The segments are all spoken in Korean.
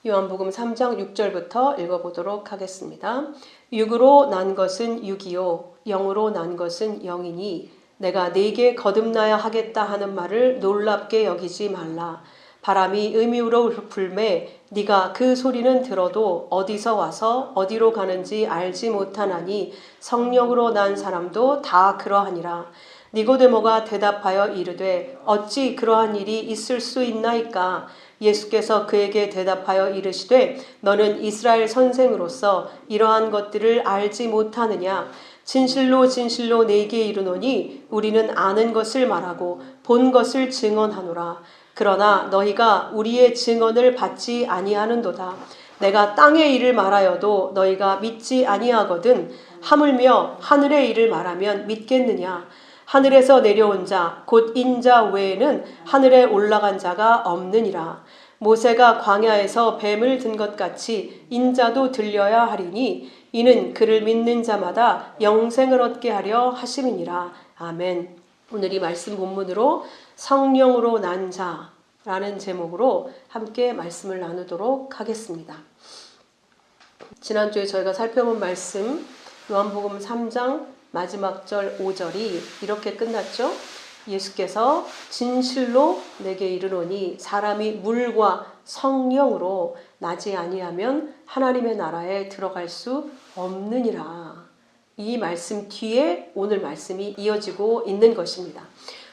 요한복음 3장 6절부터 읽어보도록 하겠습니다. 육으로 난 것은 육이요 영으로 난 것은 영이니 내가 네게 거듭나야 하겠다 하는 말을 놀랍게 여기지 말라. 바람이 음이로 불매 네가 그 소리는 들어도 어디서 와서 어디로 가는지 알지 못하나니 성령으로 난 사람도 다 그러하니라. 니고데모가 대답하여 이르되 어찌 그러한 일이 있을 수 있나이까? 예수께서 그에게 대답하여 이르시되 너는 이스라엘 선생으로서 이러한 것들을 알지 못하느냐? 진실로 진실로 네게 이르노니 우리는 아는 것을 말하고 본 것을 증언하노라. 그러나 너희가 우리의 증언을 받지 아니하는도다. 내가 땅의 일을 말하여도 너희가 믿지 아니하거든. 하물며 하늘의 일을 말하면 믿겠느냐? 하늘에서 내려온 자 곧 인자 외에는 하늘에 올라간 자가 없느니라. 모세가 광야에서 뱀을 든 것 같이 인자도 들려야 하리니 이는 그를 믿는 자마다 영생을 얻게 하려 하심이니라. 아멘. 오늘 이 말씀 본문으로 성령으로 난 자라는 제목으로 함께 말씀을 나누도록 하겠습니다. 지난주에 저희가 살펴본 말씀 요한복음 3장 마지막 절 5절이 이렇게 끝났죠. 예수께서 진실로 내게 이르노니 사람이 물과 성령으로 나지 아니하면 하나님의 나라에 들어갈 수 없느니라. 이 말씀 뒤에 오늘 말씀이 이어지고 있는 것입니다.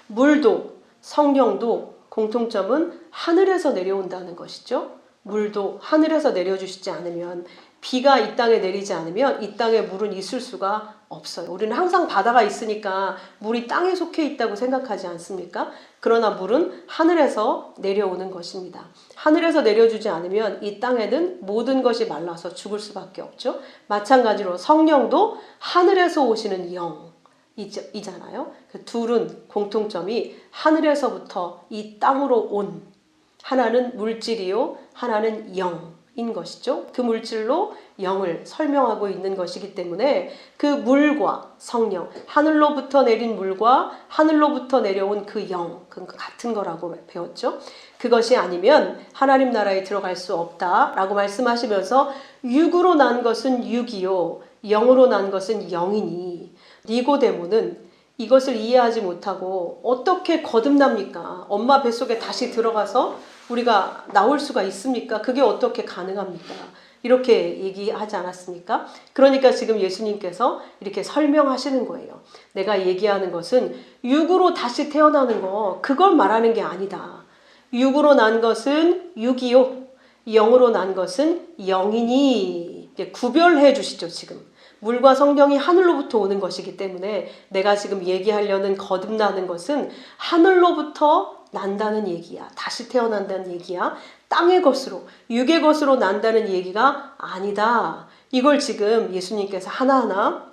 물도 성령도 공통점은 하늘에서 내려온다는 것이죠. 물도 하늘에서 내려주시지 않으면, 비가 이 땅에 내리지 않으면 이 땅에 물은 있을 수가 없어요. 우리는 항상 바다가 있으니까 물이 땅에 속해 있다고 생각하지 않습니까? 그러나 물은 하늘에서 내려오는 것입니다. 하늘에서 내려주지 않으면 이 땅에는 모든 것이 말라서 죽을 수밖에 없죠. 마찬가지로 성령도 하늘에서 오시는 영이잖아요. 그 둘은 공통점이 하늘에서부터 이 땅으로 온, 하나는 물질이요 하나는 영인 것이죠. 그 물질로 영을 설명하고 있는 것이기 때문에 그 물과 성령, 하늘로부터 내린 물과 하늘로부터 내려온 그 영, 그 같은 거라고 배웠죠. 그것이 아니면 하나님 나라에 들어갈 수 없다라고 말씀하시면서 육으로 난 것은 육이요 영으로 난 것은 영이니 니고데모는 이것을 이해하지 못하고 어떻게 거듭납니까? 엄마 뱃속에 다시 들어가서 우리가 나올 수가 있습니까? 그게 어떻게 가능합니까? 이렇게 얘기하지 않았습니까? 그러니까 지금 예수님께서 이렇게 설명하시는 거예요. 내가 얘기하는 것은 육으로 다시 태어나는 거, 그걸 말하는 게 아니다. 육으로 난 것은 육이요, 영으로 난 것은 영이니. 구별해 주시죠, 지금. 물과 성령이 하늘로부터 오는 것이기 때문에 내가 지금 얘기하려는 거듭나는 것은 하늘로부터 난다는 얘기야. 다시 태어난다는 얘기야. 땅의 것으로, 육의 것으로 난다는 얘기가 아니다. 이걸 지금 예수님께서 하나하나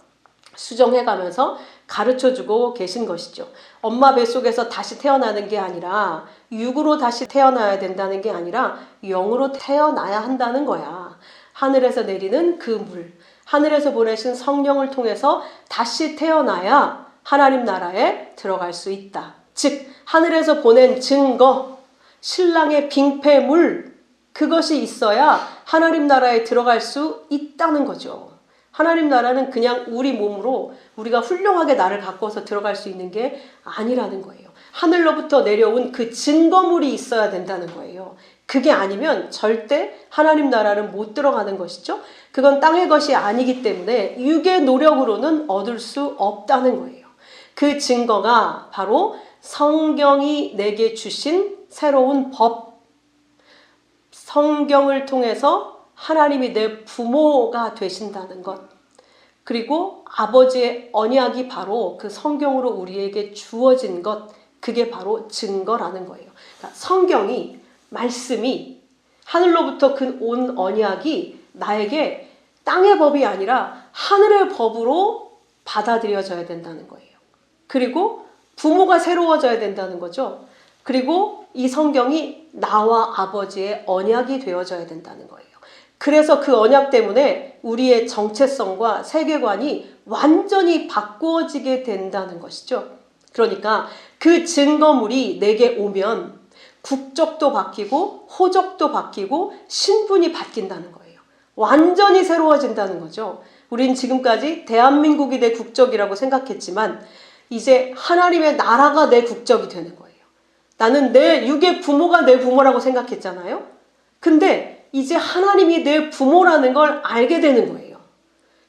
수정해가면서 가르쳐주고 계신 것이죠. 엄마 뱃속에서 다시 태어나는 게 아니라, 육으로 다시 태어나야 된다는 게 아니라 영으로 태어나야 한다는 거야. 하늘에서 내리는 그 물, 하늘에서 보내신 성령을 통해서 다시 태어나야 하나님 나라에 들어갈 수 있다. 즉 하늘에서 보낸 증거, 신랑의 빙패물, 그것이 있어야 하나님 나라에 들어갈 수 있다는 거죠. 하나님 나라는 그냥 우리 몸으로 우리가 훌륭하게 나를 갖고서 들어갈 수 있는 게 아니라는 거예요. 하늘로부터 내려온 그 증거물이 있어야 된다는 거예요. 그게 아니면 절대 하나님 나라는 못 들어가는 것이죠. 그건 땅의 것이 아니기 때문에 육의 노력으로는 얻을 수 없다는 거예요. 그 증거가 바로 성경이 내게 주신 새로운 법, 성경을 통해서 하나님이 내 부모가 되신다는 것, 그리고 아버지의 언약이 바로 그 성경으로 우리에게 주어진 것, 그게 바로 증거라는 거예요. 그러니까 성경이, 말씀이, 하늘로부터 그 온 언약이 나에게 땅의 법이 아니라 하늘의 법으로 받아들여져야 된다는 거예요. 그리고 부모가 새로워져야 된다는 거죠. 그리고 이 성경이 나와 아버지의 언약이 되어져야 된다는 거예요. 그래서 그 언약 때문에 우리의 정체성과 세계관이 완전히 바꾸어지게 된다는 것이죠. 그러니까 그 증거물이 내게 오면 국적도 바뀌고 호적도 바뀌고 신분이 바뀐다는 거예요. 완전히 새로워진다는 거죠. 우린 지금까지 대한민국이 내 국적이라고 생각했지만 이제 하나님의 나라가 내 국적이 되는 거예요. 나는 내 육의 부모가 내 부모라고 생각했잖아요. 근데 이제 하나님이 내 부모라는 걸 알게 되는 거예요.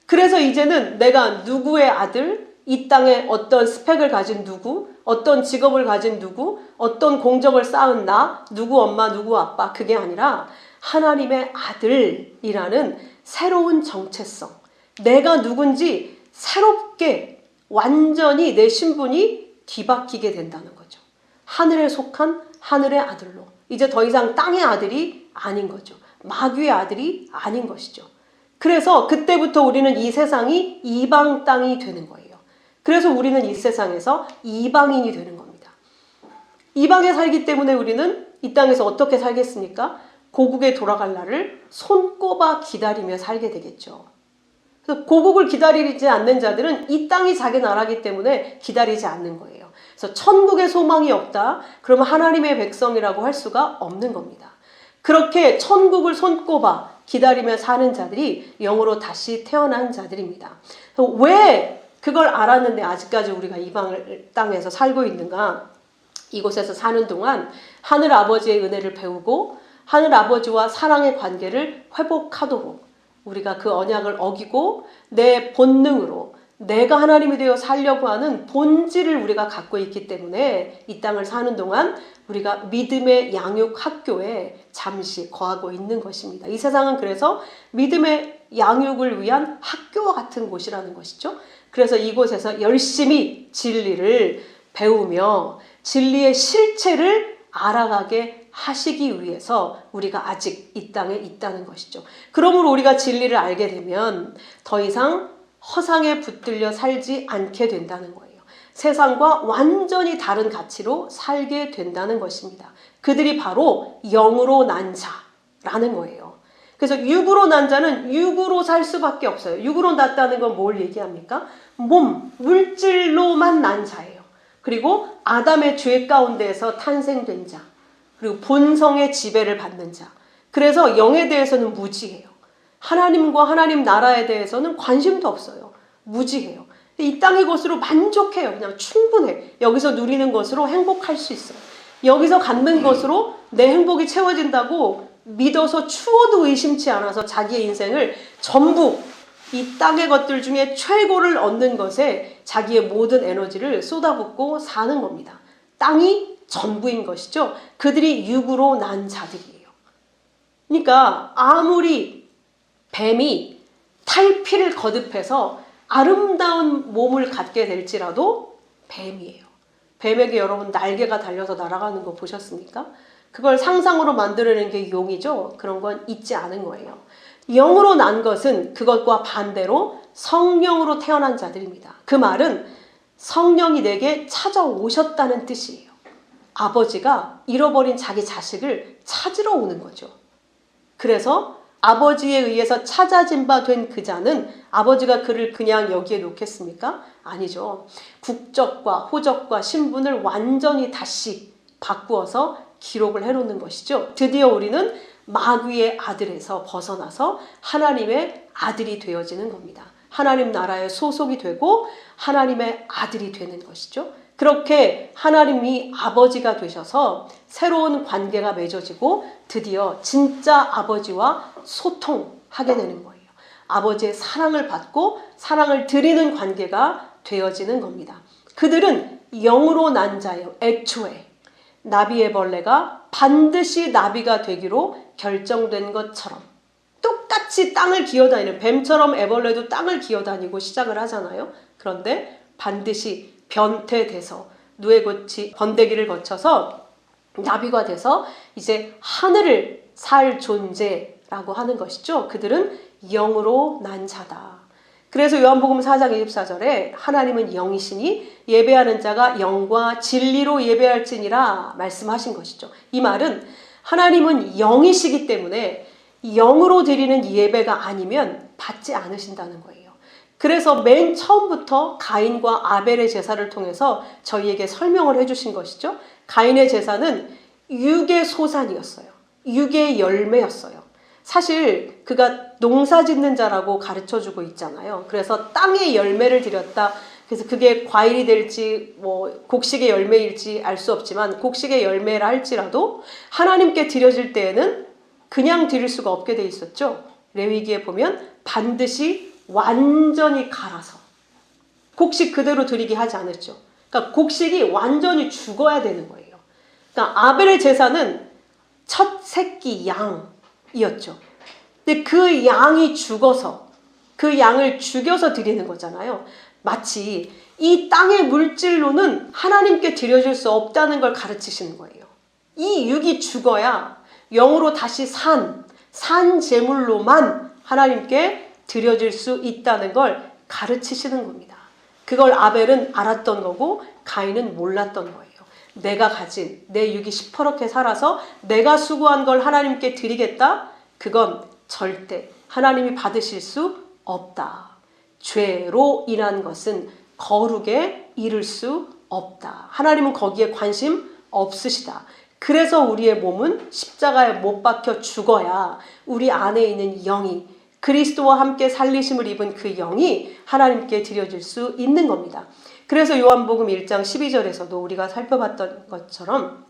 그래서 이제는 내가 누구의 아들, 이 땅에 어떤 스펙을 가진 누구, 어떤 직업을 가진 누구, 어떤 공적을 쌓은 나, 누구 엄마, 누구 아빠, 그게 아니라 하나님의 아들이라는 새로운 정체성, 내가 누군지 새롭게 완전히 내 신분이 뒤바뀌게 된다는 거죠. 하늘에 속한 하늘의 아들로, 이제 더 이상 땅의 아들이 아닌 거죠. 마귀의 아들이 아닌 것이죠. 그래서 그때부터 우리는 이 세상이 이방 땅이 되는 거예요. 그래서 우리는 이 세상에서 이방인이 되는 겁니다. 이방에 살기 때문에 우리는 이 땅에서 어떻게 살겠습니까? 고국에 돌아갈 날을 손꼽아 기다리며 살게 되겠죠. 그래서 고국을 기다리지 않는 자들은 이 땅이 자기 나라이기 때문에 기다리지 않는 거예요. 그래서 천국의 소망이 없다. 그러면 하나님의 백성이라고 할 수가 없는 겁니다. 그렇게 천국을 손꼽아 기다리며 사는 자들이 영으로 다시 태어난 자들입니다. 왜 그걸 알았는데 아직까지 우리가 이방 땅에서 살고 있는가? 이곳에서 사는 동안 하늘 아버지의 은혜를 배우고 하늘 아버지와 사랑의 관계를 회복하도록 우리가 그 언약을 어기고 내 본능으로 내가 하나님이 되어 살려고 하는 본질을 우리가 갖고 있기 때문에 이 땅을 사는 동안 우리가 믿음의 양육 학교에 잠시 거하고 있는 것입니다. 이 세상은 그래서 믿음의 양육을 위한 학교와 같은 곳이라는 것이죠. 그래서 이곳에서 열심히 진리를 배우며 진리의 실체를 알아가게 하시기 위해서 우리가 아직 이 땅에 있다는 것이죠. 그러므로 우리가 진리를 알게 되면 더 이상 허상에 붙들려 살지 않게 된다는 거예요. 세상과 완전히 다른 가치로 살게 된다는 것입니다. 그들이 바로 영으로 난 자라는 거예요. 그래서 육으로 난 자는 육으로 살 수밖에 없어요. 육으로 났다는 건 뭘 얘기합니까? 몸, 물질로만 난 자예요. 그리고 아담의 죄 가운데에서 탄생된 자, 그리고 본성의 지배를 받는 자. 그래서 영에 대해서는 무지해요. 하나님과 하나님 나라에 대해서는 관심도 없어요. 무지해요. 이 땅의 것으로 만족해요. 그냥 충분해. 여기서 누리는 것으로 행복할 수 있어요. 여기서 갖는 것으로 내 행복이 채워진다고 믿어서 추워도 의심치 않아서 자기의 인생을 전부 이 땅의 것들 중에 최고를 얻는 것에 자기의 모든 에너지를 쏟아붓고 사는 겁니다. 땅이 전부인 것이죠. 그들이 육으로 난 자들이에요. 그러니까 아무리 뱀이 탈피를 거듭해서 아름다운 몸을 갖게 될지라도 뱀이에요. 뱀에게 여러분 날개가 달려서 날아가는 거 보셨습니까? 그걸 상상으로 만들어내는 게 용이죠. 그런 건 있지 않은 거예요. 영으로 난 것은 그것과 반대로 성령으로 태어난 자들입니다. 그 말은 성령이 내게 찾아오셨다는 뜻이에요. 아버지가 잃어버린 자기 자식을 찾으러 오는 거죠. 그래서 아버지에 의해서 찾아진 바 된 그 자는 아버지가 그를 그냥 여기에 놓겠습니까? 아니죠. 국적과 호적과 신분을 완전히 다시 바꾸어서 기록을 해놓는 것이죠. 드디어 우리는 마귀의 아들에서 벗어나서 하나님의 아들이 되어지는 겁니다. 하나님 나라의 소속이 되고 하나님의 아들이 되는 것이죠. 그렇게 하나님이 아버지가 되셔서 새로운 관계가 맺어지고 드디어 진짜 아버지와 소통하게 되는 거예요. 아버지의 사랑을 받고 사랑을 드리는 관계가 되어지는 겁니다. 그들은 영으로 난 자예요. 애초에 나비의 벌레가 반드시 나비가 되기로 결정된 것처럼 똑같이 땅을 기어다니는 뱀처럼 애벌레도 땅을 기어다니고 시작을 하잖아요. 그런데 반드시 변태돼서 누에고치 번데기를 거쳐서 나비가 돼서 이제 하늘을 살 존재라고 하는 것이죠. 그들은 영으로 난 자다. 그래서 요한복음 4장 24절에 하나님은 영이시니 예배하는 자가 영과 진리로 예배할지니라 말씀하신 것이죠. 이 말은 하나님은 영이시기 때문에 영으로 드리는 예배가 아니면 받지 않으신다는 거예요. 그래서 맨 처음부터 가인과 아벨의 제사를 통해서 저희에게 설명을 해주신 것이죠. 가인의 제사는 육의 소산이었어요. 육의 열매였어요. 사실 그가 농사 짓는 자라고 가르쳐주고 있잖아요. 그래서 땅의 열매를 드렸다. 그래서 그게 과일이 될지 곡식의 열매일지 알 수 없지만 곡식의 열매라 할지라도 하나님께 드려질 때에는 그냥 드릴 수가 없게 돼 있었죠. 레위기에 보면 반드시 완전히 갈아서 곡식 그대로 드리게 하지 않았죠. 그러니까 곡식이 완전히 죽어야 되는 거예요. 그러니까 아벨의 제사는 첫 새끼 양이었죠. 근데 그 양이 죽어서 그 양을 죽여서 드리는 거잖아요. 마치 이 땅의 물질로는 하나님께 드려줄 수 없다는 걸 가르치시는 거예요. 이 육이 죽어야 영으로 다시 산 제물로만 하나님께 드려질 수 있다는 걸 가르치시는 겁니다. 그걸 아벨은 알았던 거고 가인은 몰랐던 거예요. 내가 가진 내 육이 시퍼렇게 살아서 내가 수고한 걸 하나님께 드리겠다? 그건 절대 하나님이 받으실 수 없다. 죄로 인한 것은 거룩에 이를 수 없다. 하나님은 거기에 관심 없으시다. 그래서 우리의 몸은 십자가에 못 박혀 죽어야 우리 안에 있는 영이 그리스도와 함께 살리심을 입은 그 영이 하나님께 드려질 수 있는 겁니다. 그래서 요한복음 1장 12절에서도 우리가 살펴봤던 것처럼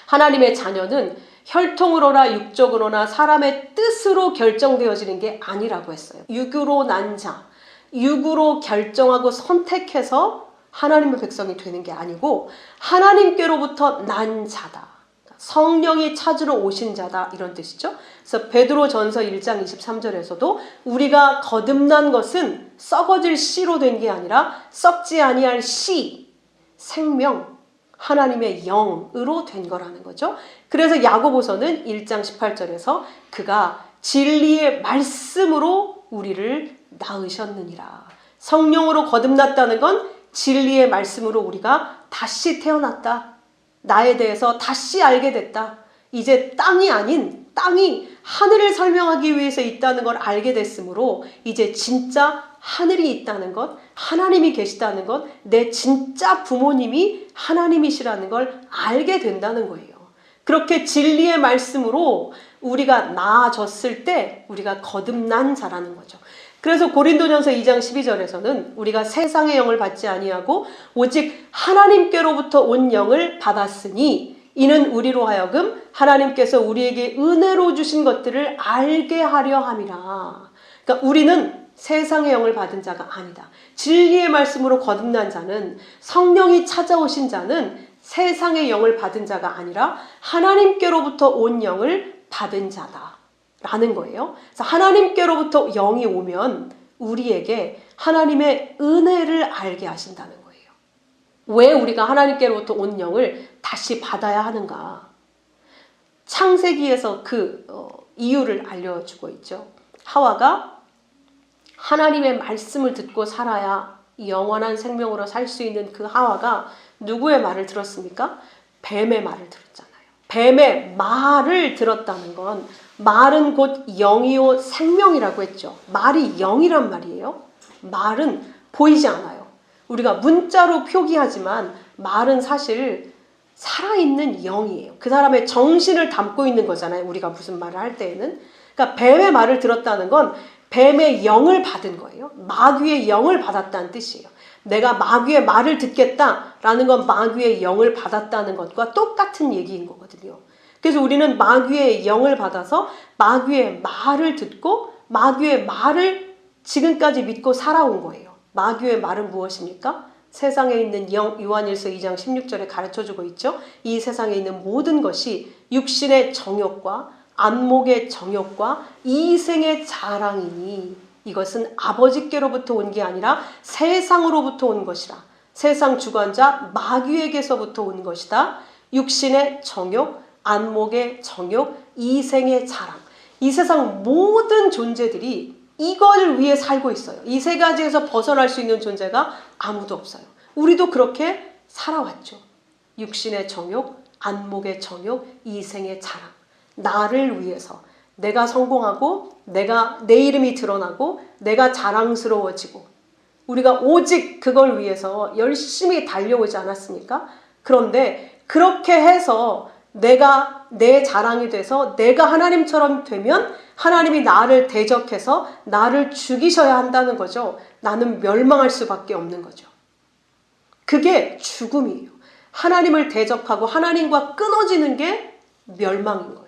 하나님의 자녀는 혈통으로나 육적으로나 사람의 뜻으로 결정되어지는 게 아니라고 했어요. 육으로 난 자, 육으로 결정하고 선택해서 하나님의 백성이 되는 게 아니고 하나님께로부터 난 자다. 성령이 찾으러 오신 자다 이런 뜻이죠. 그래서 베드로전서 1장 23절에서도 우리가 거듭난 것은 썩어질 씨로 된 게 아니라 썩지 아니할 씨, 생명, 하나님의 영으로 된 거라는 거죠. 그래서 야고보서는 1장 18절에서 그가 진리의 말씀으로 우리를 낳으셨느니라. 성령으로 거듭났다는 건 진리의 말씀으로 우리가 다시 태어났다. 나에 대해서 다시 알게 됐다. 이제 땅이 아닌 땅이 하늘을 설명하기 위해서 있다는 걸 알게 됐으므로 이제 진짜 하늘이 있다는 것, 하나님이 계시다는 것, 내 진짜 부모님이 하나님이시라는 걸 알게 된다는 거예요. 그렇게 진리의 말씀으로 우리가 나아졌을 때 우리가 거듭난 자라는 거죠. 그래서 고린도전서 2장 12절에서는 우리가 세상의 영을 받지 아니하고 오직 하나님께로부터 온 영을 받았으니 이는 우리로 하여금 하나님께서 우리에게 은혜로 주신 것들을 알게 하려 함이라. 그러니까 우리는 세상의 영을 받은 자가 아니다. 진리의 말씀으로 거듭난 자는, 성령이 찾아오신 자는 세상의 영을 받은 자가 아니라 하나님께로부터 온 영을 받은 자다 라는 거예요. 그래서 하나님께로부터 영이 오면 우리에게 하나님의 은혜를 알게 하신다는 거예요. 왜 우리가 하나님께로부터 온 영을 다시 받아야 하는가? 창세기에서 그 이유를 알려주고 있죠. 하와가 하나님의 말씀을 듣고 살아야 영원한 생명으로 살 수 있는 그 하와가 누구의 말을 들었습니까? 뱀의 말을 들었잖아요. 뱀의 말을 들었다는 건 말은 곧 영이요 생명이라고 했죠. 말이 영이란 말이에요. 말은 보이지 않아요. 우리가 문자로 표기하지만 말은 사실 살아있는 영이에요. 그 사람의 정신을 담고 있는 거잖아요. 우리가 무슨 말을 할 때에는. 그러니까 뱀의 말을 들었다는 건 뱀의 영을 받은 거예요. 마귀의 영을 받았다는 뜻이에요. 내가 마귀의 말을 듣겠다라는 건 마귀의 영을 받았다는 것과 똑같은 얘기인 거거든요. 그래서 우리는 마귀의 영을 받아서 마귀의 말을 듣고 마귀의 말을 지금까지 믿고 살아온 거예요. 마귀의 말은 무엇입니까? 세상에 있는 영, 요한일서 2장 16절에 가르쳐주고 있죠. 이 세상에 있는 모든 것이 육신의 정욕과 안목의 정욕과 이생의 자랑이니 이것은 아버지께로부터 온 게 아니라 세상으로부터 온 것이라. 세상 주관자 마귀에게서부터 온 것이다. 육신의 정욕, 안목의 정욕, 이생의 자랑. 이 세상 모든 존재들이 이걸 위해 살고 있어요. 이 세 가지에서 벗어날 수 있는 존재가 아무도 없어요. 우리도 그렇게 살아왔죠. 육신의 정욕, 안목의 정욕, 이생의 자랑. 나를 위해서 내가 성공하고 내가 내 이름이 드러나고 내가 자랑스러워지고 우리가 오직 그걸 위해서 열심히 달려오지 않았습니까? 그런데 그렇게 해서 내가 내 자랑이 돼서 내가 하나님처럼 되면 하나님이 나를 대적해서 나를 죽이셔야 한다는 거죠. 나는 멸망할 수밖에 없는 거죠. 그게 죽음이에요. 하나님을 대적하고 하나님과 끊어지는 게 멸망인 거예요.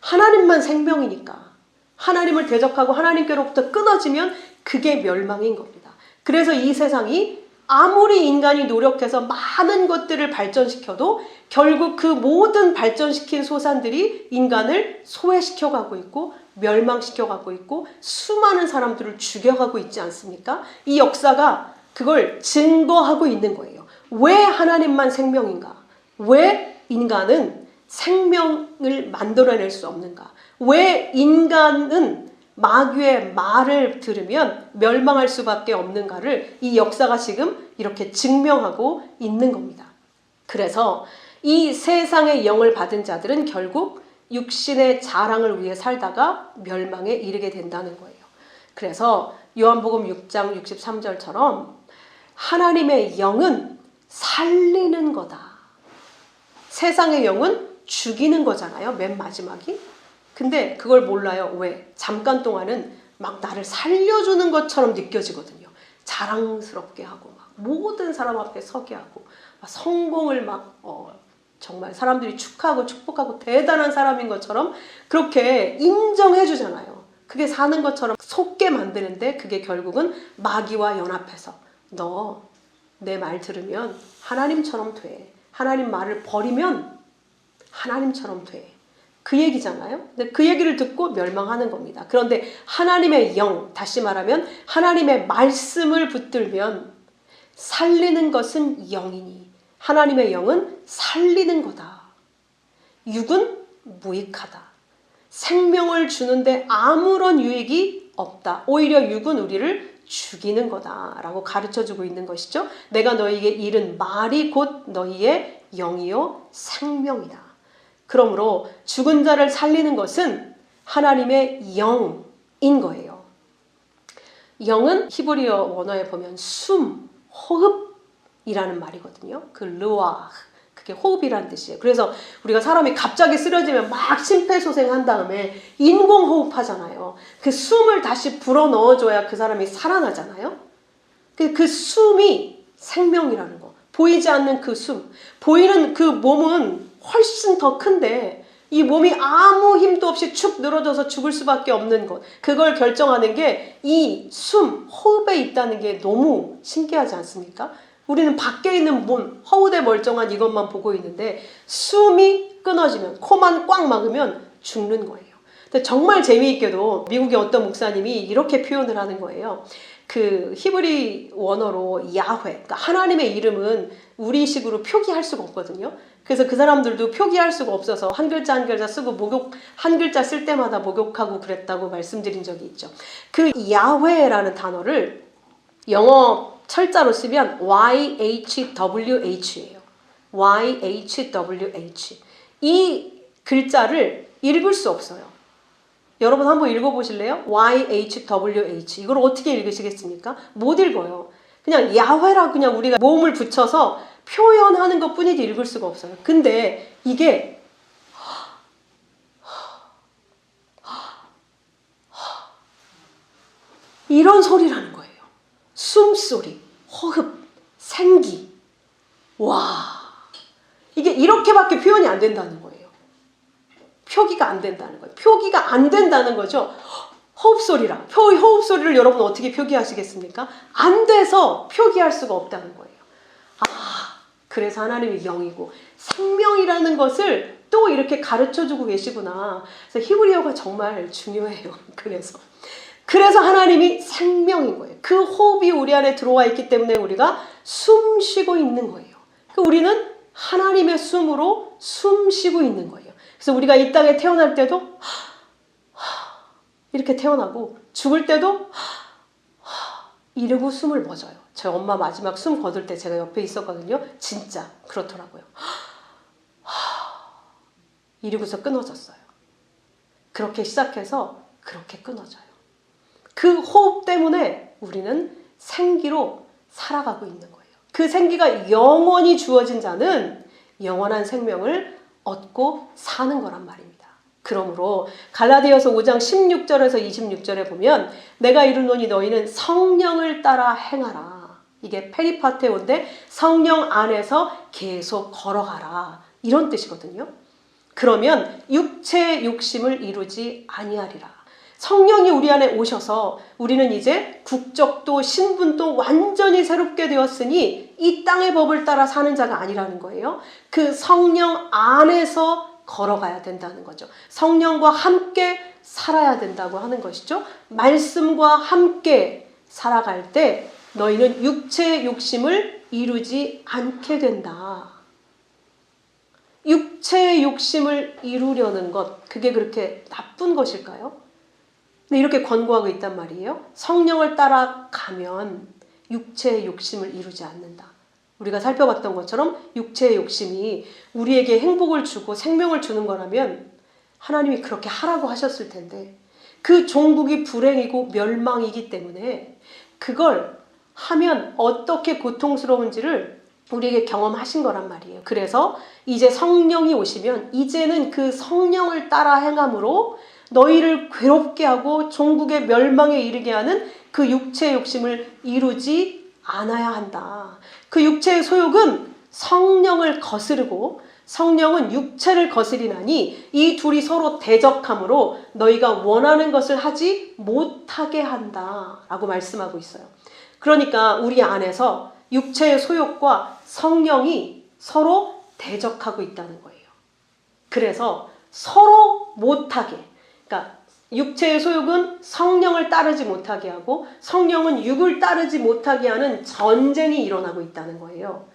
하나님만 생명이니까. 하나님을 대적하고 하나님께로부터 끊어지면 그게 멸망인 겁니다. 그래서 이 세상이 아무리 인간이 노력해서 많은 것들을 발전시켜도 결국 그 모든 발전시킨 소산들이 인간을 소외시켜가고 있고 멸망시켜가고 있고 수많은 사람들을 죽여가고 있지 않습니까? 이 역사가 그걸 증거하고 있는 거예요. 왜 하나님만 생명인가? 왜 인간은 생명을 만들어낼 수 없는가? 왜 인간은 마귀의 말을 들으면 멸망할 수밖에 없는가를 이 역사가 지금 이렇게 증명하고 있는 겁니다. 그래서 이 세상의 영을 받은 자들은 결국 육신의 자랑을 위해 살다가 멸망에 이르게 된다는 거예요. 그래서 요한복음 6장 63절처럼 하나님의 영은 살리는 거다. 세상의 영은 죽이는 거잖아요. 맨 마지막이. 근데 그걸 몰라요. 왜? 잠깐 동안은 막 나를 살려주는 것처럼 느껴지거든요. 자랑스럽게 하고 막 모든 사람 앞에 서게 하고 막 성공을 막 정말 사람들이 축하하고 축복하고 대단한 사람인 것처럼 그렇게 인정해 주잖아요. 그게 사는 것처럼 속게 만드는데 그게 결국은 마귀와 연합해서 너 내 말 들으면 하나님처럼 돼. 하나님 말을 버리면 하나님처럼 돼. 그 얘기잖아요. 근데 그 얘기를 듣고 멸망하는 겁니다. 그런데 하나님의 영, 다시 말하면 하나님의 말씀을 붙들면 살리는 것은 영이니 하나님의 영은 살리는 거다. 육은 무익하다. 생명을 주는데 아무런 유익이 없다. 오히려 육은 우리를 죽이는 거다라고 가르쳐주고 있는 것이죠. 내가 너희에게 이른 말이 곧 너희의 영이요 생명이다. 그러므로 죽은 자를 살리는 것은 하나님의 영인 거예요. 영은 히브리어 원어에 보면 숨, 호흡이라는 말이거든요. 그 르와흐, 그게 호흡이라는 뜻이에요. 그래서 우리가 사람이 갑자기 쓰러지면 막 심폐소생한 다음에 인공호흡 하잖아요. 그 숨을 다시 불어넣어줘야 그 사람이 살아나잖아요. 그 숨이 생명이라는 거. 보이지 않는 그 숨. 보이는 그 몸은 훨씬 더 큰데 이 몸이 아무 힘도 없이 축 늘어져서 죽을 수밖에 없는 것. 그걸 결정하는 게 이 숨, 호흡에 있다는 게 너무 신기하지 않습니까? 우리는 밖에 있는 몸, 허우대 멀쩡한 이것만 보고 있는데 숨이 끊어지면, 코만 꽉 막으면 죽는 거예요. 근데 정말 재미있게도 미국의 어떤 목사님이 이렇게 표현을 하는 거예요. 그 히브리 원어로 야훼, 그러니까 하나님의 이름은 우리식으로 표기할 수가 없거든요. 그래서 그 사람들도 표기할 수가 없어서 한 글자 한 글자 쓰고 목욕 한 글자 쓸 때마다 목욕하고 그랬다고 말씀드린 적이 있죠. 그 야훼라는 단어를 영어 철자로 쓰면 YHWH예요. YHWH. 이 글자를 읽을 수 없어요. 여러분 한번 읽어보실래요? YHWH. 이걸 어떻게 읽으시겠습니까? 못 읽어요. 그냥 야훼라 그냥 우리가 몸을 붙여서 표현하는 것 뿐이지 읽을 수가 없어요. 근데 이게 이런 소리라는 거예요. 숨소리, 호흡, 생기. 와, 이게 이렇게밖에 표현이 안 된다는 거예요. 표기가 안 된다는 거예요. 표기가 안 된다는 거죠. 호흡소리라. 호흡소리를 여러분 어떻게 표기하시겠습니까? 안 돼서 표기할 수가 없다는 거예요. 그래서 하나님이 영이고 생명이라는 것을 또 이렇게 가르쳐주고 계시구나. 그래서 히브리어가 정말 중요해요. 그래서 하나님이 생명인 거예요. 그 호흡이 우리 안에 들어와 있기 때문에 우리가 숨 쉬고 있는 거예요. 우리는 하나님의 숨으로 숨 쉬고 있는 거예요. 그래서 우리가 이 땅에 태어날 때도 이렇게 태어나고 죽을 때도 이러고 숨을 멎어요. 저희 엄마 마지막 숨 거둘 때 제가 옆에 있었거든요. 진짜 그렇더라고요. 이러고서 끊어졌어요. 그렇게 시작해서 그렇게 끊어져요. 그 호흡 때문에 우리는 생기로 살아가고 있는 거예요. 그 생기가 영원히 주어진 자는 영원한 생명을 얻고 사는 거란 말입니다. 그러므로 갈라디아서 5장 16절에서 26절에 보면 내가 이르노니 너희는 성령을 따라 행하라. 이게 페리파테오인데 성령 안에서 계속 걸어가라. 이런 뜻이거든요. 그러면 육체의 욕심을 이루지 아니하리라. 성령이 우리 안에 오셔서 우리는 이제 국적도 신분도 완전히 새롭게 되었으니 이 땅의 법을 따라 사는 자가 아니라는 거예요. 그 성령 안에서 걸어가야 된다는 거죠. 성령과 함께 살아야 된다고 하는 것이죠. 말씀과 함께 살아갈 때 너희는 육체의 욕심을 이루지 않게 된다. 육체의 욕심을 이루려는 것, 그게 그렇게 나쁜 것일까요? 근데 이렇게 권고하고 있단 말이에요. 성령을 따라가면 육체의 욕심을 이루지 않는다. 우리가 살펴봤던 것처럼 육체의 욕심이 우리에게 행복을 주고 생명을 주는 거라면 하나님이 그렇게 하라고 하셨을 텐데 그 종국이 불행이고 멸망이기 때문에 그걸 하면 어떻게 고통스러운지를 우리에게 경험하신 거란 말이에요. 그래서 이제 성령이 오시면 이제는 그 성령을 따라 행함으로 너희를 괴롭게 하고 종국의 멸망에 이르게 하는 그 육체의 욕심을 이루지 않아야 한다. 그 육체의 소욕은 성령을 거스르고 성령은 육체를 거스리나니 이 둘이 서로 대적함으로 너희가 원하는 것을 하지 못하게 한다 라고 말씀하고 있어요. 그러니까 우리 안에서 육체의 소욕과 성령이 서로 대적하고 있다는 거예요. 그래서 서로 못하게, 그러니까 육체의 소욕은 성령을 따르지 못하게 하고 성령은 육을 따르지 못하게 하는 전쟁이 일어나고 있다는 거예요.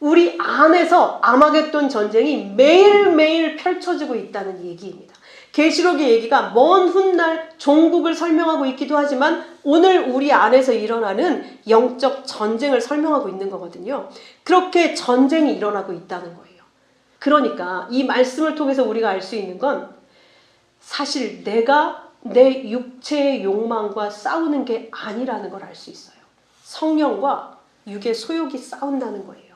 우리 안에서 아마겟돈 전쟁이 매일매일 펼쳐지고 있다는 얘기입니다. 계시록의 얘기가 먼 훗날 종국을 설명하고 있기도 하지만 오늘 우리 안에서 일어나는 영적 전쟁을 설명하고 있는 거거든요. 그렇게 전쟁이 일어나고 있다는 거예요. 그러니까 이 말씀을 통해서 우리가 알 수 있는 건 사실 내가 내 육체의 욕망과 싸우는 게 아니라는 걸 알 수 있어요. 성령과 육의 소욕이 싸운다는 거예요.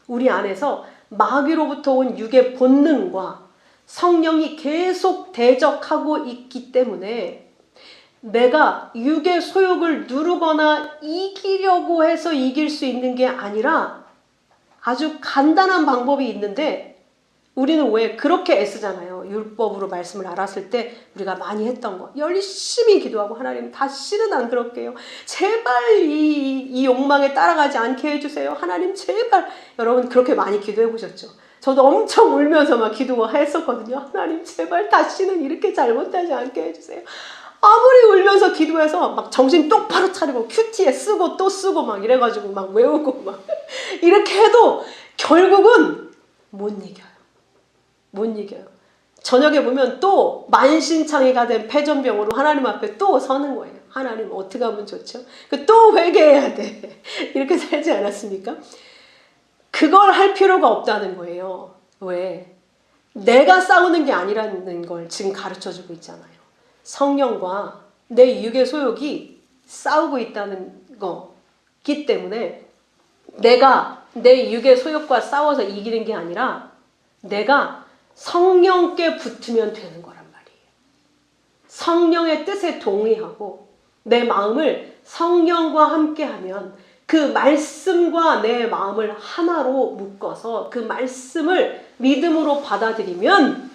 우리 안에서 마귀로부터 온 육의 본능과 성령이 계속 대적하고 있기 때문에 내가 육의 소욕을 누르거나 이기려고 해서 이길 수 있는 게 아니라 아주 간단한 방법이 있는데 우리는 왜 그렇게 애쓰잖아요. 율법으로 말씀을 알았을 때 우리가 많이 했던 거. 열심히 기도하고 하나님 다시는 안 그럴게요. 제발 이 욕망에 따라가지 않게 해주세요. 하나님 제발. 여러분 그렇게 많이 기도해 보셨죠? 저도 엄청 울면서 막 기도했었거든요. 하나님 제발 다시는 이렇게 잘못하지 않게 해주세요. 아무리 울면서 기도해서 막 정신 똑바로 차리고 큐티에 쓰고 또 쓰고 막 이래가지고 막 외우고 막 이렇게 해도 결국은 못 이겨요. 못 이겨요. 저녁에 보면 또 만신창이가 된 패전병으로 하나님 앞에 또 서는 거예요. 하나님 어떻게 하면 좋죠? 또 회개해야 돼. 이렇게 살지 않았습니까? 그걸 할 필요가 없다는 거예요. 왜? 내가 싸우는 게 아니라는 걸 지금 가르쳐주고 있잖아요. 성령과 내 육의 소욕이 싸우고 있다는 거기 때문에 내가 내 육의 소욕과 싸워서 이기는 게 아니라 내가 성령께 붙으면 되는 거란 말이에요. 성령의 뜻에 동의하고 내 마음을 성령과 함께하면 그 말씀과 내 마음을 하나로 묶어서 그 말씀을 믿음으로 받아들이면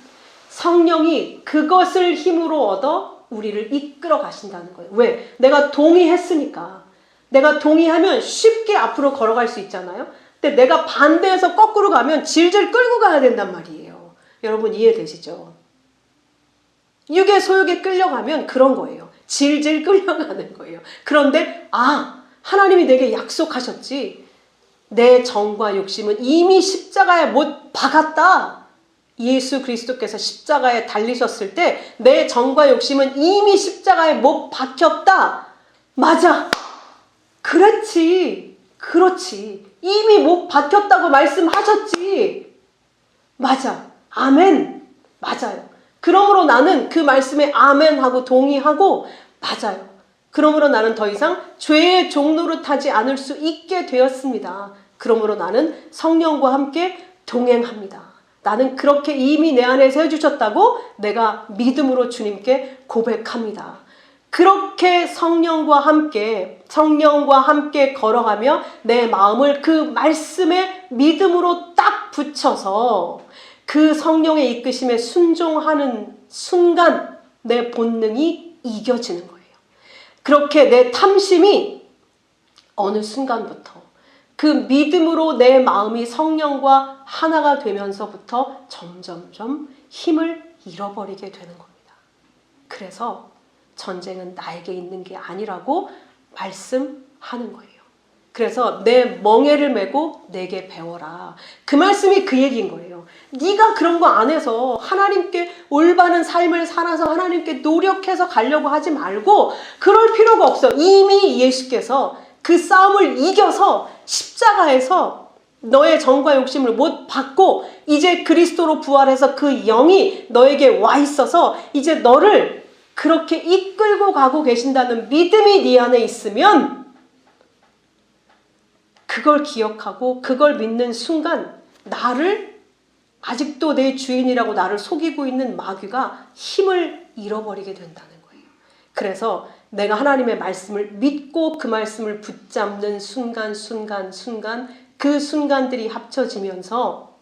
성령이 그것을 힘으로 얻어 우리를 이끌어 가신다는 거예요. 왜? 내가 동의했으니까. 내가 동의하면 쉽게 앞으로 걸어갈 수 있잖아요. 근데 내가 반대해서 거꾸로 가면 질질 끌고 가야 된단 말이에요. 여러분 이해되시죠? 육의 소욕에 끌려가면 그런 거예요. 질질 끌려가는 거예요. 그런데 하나님이 내게 약속하셨지. 내 정과 욕심은 이미 십자가에 못 박았다. 예수 그리스도께서 십자가에 달리셨을 때 내 정과 욕심은 이미 십자가에 못 박혔다. 맞아. 그렇지. 이미 못 박혔다고 말씀하셨지. 맞아. 아멘. 맞아요. 그러므로 나는 그 말씀에 아멘하고 동의하고 맞아요. 그러므로 나는 더 이상 죄의 종노릇하지 않을 수 있게 되었습니다. 그러므로 나는 성령과 함께 동행합니다. 나는 그렇게 이미 내 안에서 해주셨다고 내가 믿음으로 주님께 고백합니다. 그렇게 성령과 함께 걸어가며 내 마음을 그 말씀에 믿음으로 딱 붙여서 그 성령의 이끄심에 순종하는 순간 내 본능이 이겨지는 거예요. 그렇게 내 탐심이 어느 순간부터 그 믿음으로 내 마음이 성령과 하나가 되면서부터 점점점 힘을 잃어버리게 되는 겁니다. 그래서 전쟁은 나에게 있는 게 아니라고 말씀하는 거예요. 그래서 내 멍에를 메고 내게 배워라. 그 말씀이 그 얘기인 거예요. 네가 그런 거 안 해서 하나님께 올바른 삶을 살아서 하나님께 노력해서 가려고 하지 말고 그럴 필요가 없어. 이미 예수께서 그 싸움을 이겨서 십자가에서 너의 정과 욕심을 못 받고 이제 그리스도로 부활해서 그 영이 너에게 와 있어서 이제 너를 그렇게 이끌고 가고 계신다는 믿음이 네 안에 있으면 그걸 기억하고 그걸 믿는 순간 나를 아직도 내 주인이라고 나를 속이고 있는 마귀가 힘을 잃어버리게 된다는 거예요. 그래서 내가 하나님의 말씀을 믿고 그 말씀을 붙잡는 순간 그 순간들이 합쳐지면서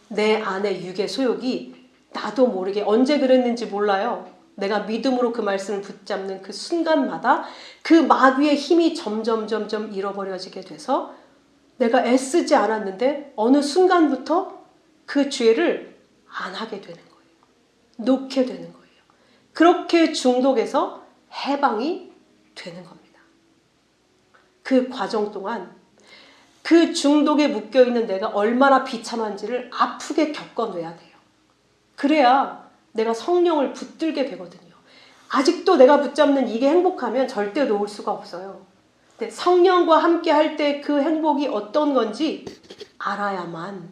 내 안의 육의 소욕이 나도 모르게 언제 그랬는지 몰라요. 내가 믿음으로 그 말씀을 붙잡는 그 순간마다 그 마귀의 힘이 점점 잃어버려지게 돼서 내가 애쓰지 않았는데 어느 순간부터 그 죄를 안 하게 되는 거예요. 놓게 되는 거예요. 그렇게 중독에서 해방이 되는 겁니다. 그 과정 동안 그 중독에 묶여있는 내가 얼마나 비참한지를 아프게 겪어내야 돼요. 그래야 내가 성령을 붙들게 되거든요. 아직도 내가 붙잡는 이게 행복하면 절대 놓을 수가 없어요. 근데 성령과 함께 할 때 그 행복이 어떤 건지 알아야만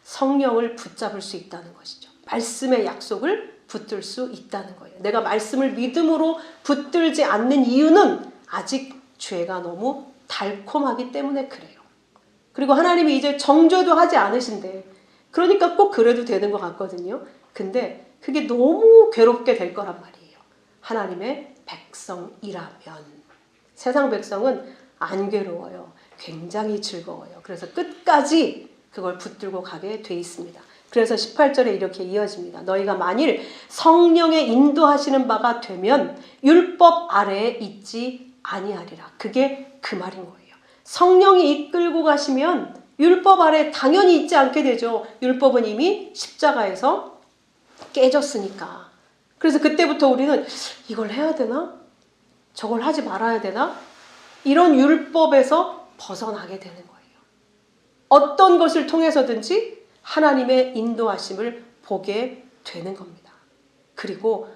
성령을 붙잡을 수 있다는 것이죠. 말씀의 약속을 붙들 수 있다는 거예요. 내가 말씀을 믿음으로 붙들지 않는 이유는 아직 죄가 너무 달콤하기 때문에 그래요. 그리고 하나님이 이제 정죄도 하지 않으신데 그러니까 꼭 그래도 되는 것 같거든요. 근데 그게 너무 괴롭게 될 거란 말이에요. 하나님의 백성이라면. 세상 백성은 안 괴로워요. 굉장히 즐거워요. 그래서 끝까지 그걸 붙들고 가게 돼 있습니다. 그래서 18절에 이렇게 이어집니다. 너희가 만일 성령의 인도하시는 바가 되면 율법 아래에 있지 아니하리라. 그게 그 말인 거예요. 성령이 이끌고 가시면 율법 아래 당연히 있지 않게 되죠. 율법은 이미 십자가에서 깨졌으니까. 그래서 그때부터 우리는 이걸 해야 되나? 저걸 하지 말아야 되나? 이런 율법에서 벗어나게 되는 거예요. 어떤 것을 통해서든지 하나님의 인도하심을 보게 되는 겁니다. 그리고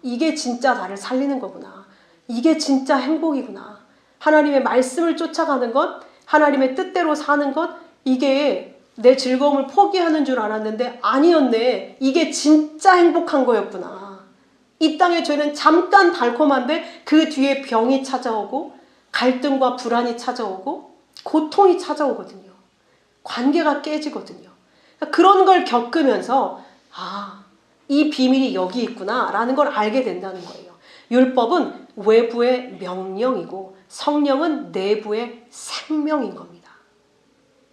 이게 진짜 나를 살리는 거구나. 이게 진짜 행복이구나. 하나님의 말씀을 쫓아가는 것, 하나님의 뜻대로 사는 것, 이게 내 즐거움을 포기하는 줄 알았는데 아니었네. 이게 진짜 행복한 거였구나. 이 땅의 죄는 잠깐 달콤한데 그 뒤에 병이 찾아오고 갈등과 불안이 찾아오고 고통이 찾아오거든요. 관계가 깨지거든요. 그런 걸 겪으면서 이 비밀이 여기 있구나 라는 걸 알게 된다는 거예요. 율법은 외부의 명령이고 성령은 내부의 생명인 겁니다.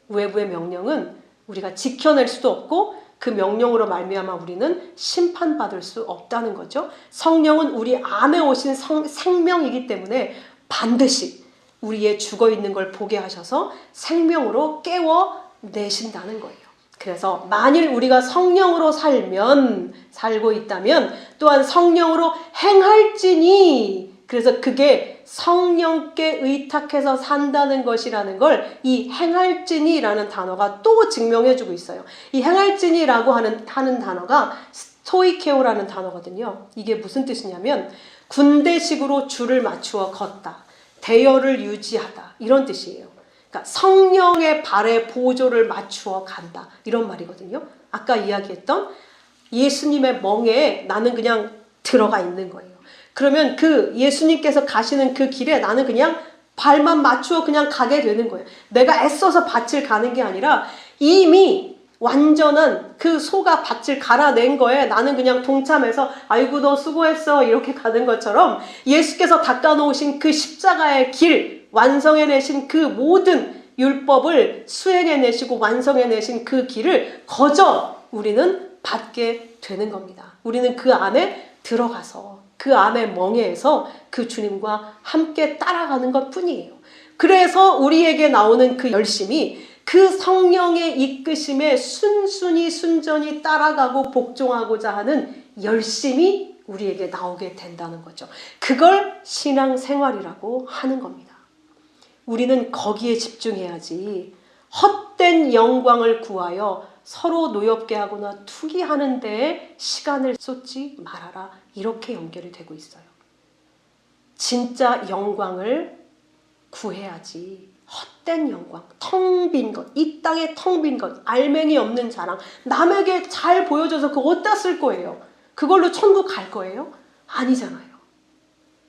외부의 명령은 우리가 지켜낼 수도 없고 그 명령으로 말미암아 우리는 심판받을 수 없다는 거죠. 성령은 우리 안에 오신 생명이기 때문에 반드시 우리의 죽어있는 걸 보게 하셔서 생명으로 깨워내신다는 거예요. 그래서 만일 우리가 성령으로 살고 있다면 또한 성령으로 행할지니, 그래서 그게 성령께 의탁해서 산다는 것이라는 걸 이 행할지니라는 단어가 또 증명해주고 있어요. 이 행할지니라고 하는 단어가 스토이케오라는 단어거든요. 이게 무슨 뜻이냐면 군대식으로 줄을 맞추어 걷다, 대열을 유지하다, 이런 뜻이에요. 그러니까 성령의 발에 보조를 맞추어 간다, 이런 말이거든요. 아까 이야기했던 예수님의 멍에 나는 그냥 들어가 있는 거예요. 그러면 그 예수님께서 가시는 그 길에 나는 그냥 발만 맞추어 그냥 가게 되는 거예요. 내가 애써서 밭을 가는 게 아니라 이미 완전한 그 소가 밭을 갈아낸 거에 나는 그냥 동참해서 아이고 너 수고했어 이렇게 가는 것처럼 예수께서 닦아놓으신 그 십자가의 길, 완성해내신 그 모든 율법을 수행해내시고 완성해내신 그 길을 거저 우리는 받게 되는 겁니다. 우리는 그 안에 들어가서 그 안에 멍에서 그 주님과 함께 따라가는 것 뿐이에요. 그래서 우리에게 나오는 그 열심이 그 성령의 이끄심에 순전히 따라가고 복종하고자 하는 열심이 우리에게 나오게 된다는 거죠. 그걸 신앙생활이라고 하는 겁니다. 우리는 거기에 집중해야지 헛된 영광을 구하여 서로 노엽게 하거나 투기하는 데에 시간을 쏟지 말아라. 이렇게 연결이 되고 있어요. 진짜 영광을 구해야지. 헛된 영광, 텅 빈 것, 이 땅에 텅 빈 것, 알맹이 없는 자랑, 남에게 잘 보여줘서 그거 어디다 쓸 거예요? 그걸로 천국 갈 거예요? 아니잖아요.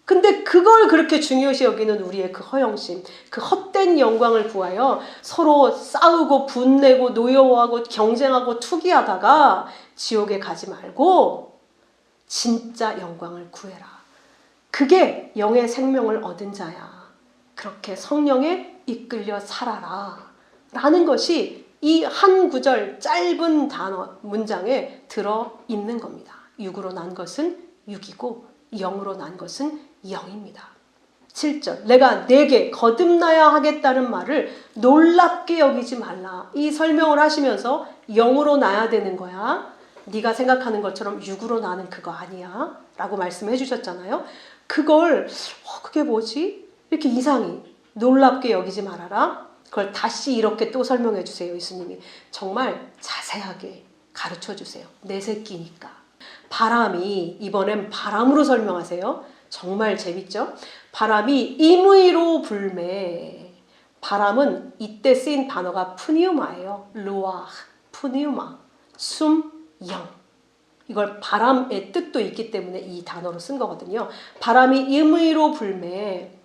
근데 그걸 그렇게 중요시 여기는 우리의 그 허영심, 그 헛된 영광을 구하여 서로 싸우고 분내고 노여워하고 경쟁하고 투기하다가 지옥에 가지 말고 진짜 영광을 구해라. 그게 영의 생명을 얻은 자야. 그렇게 성령에 이끌려 살아라 라는 것이 이 한 구절 짧은 단어 문장에 들어있는 겁니다. 육으로 난 것은 육이고 영으로 난 것은 영입니다. 7절 내가 내게 거듭나야 하겠다는 말을 놀랍게 여기지 말라. 이 설명을 하시면서 영으로 나야 되는 거야. 네가 생각하는 것처럼 육으로 나는 그거 아니야 라고 말씀해 주셨잖아요. 그걸 그게 뭐지? 이렇게 이상히 놀랍게 여기지 말아라. 그걸 다시 이렇게 또 설명해 주세요. 예수님이 정말 자세하게 가르쳐 주세요. 내 새끼니까. 바람이 이번엔 바람으로 설명하세요. 정말 재밌죠? 바람이 임의로 불매. 바람은 이때 쓰인 단어가 푸니우마예요. 루아, 푸니우마, 숨, 영. 이걸 바람의 뜻도 있기 때문에 이 단어로 쓴 거거든요. 바람이 임의로 불매.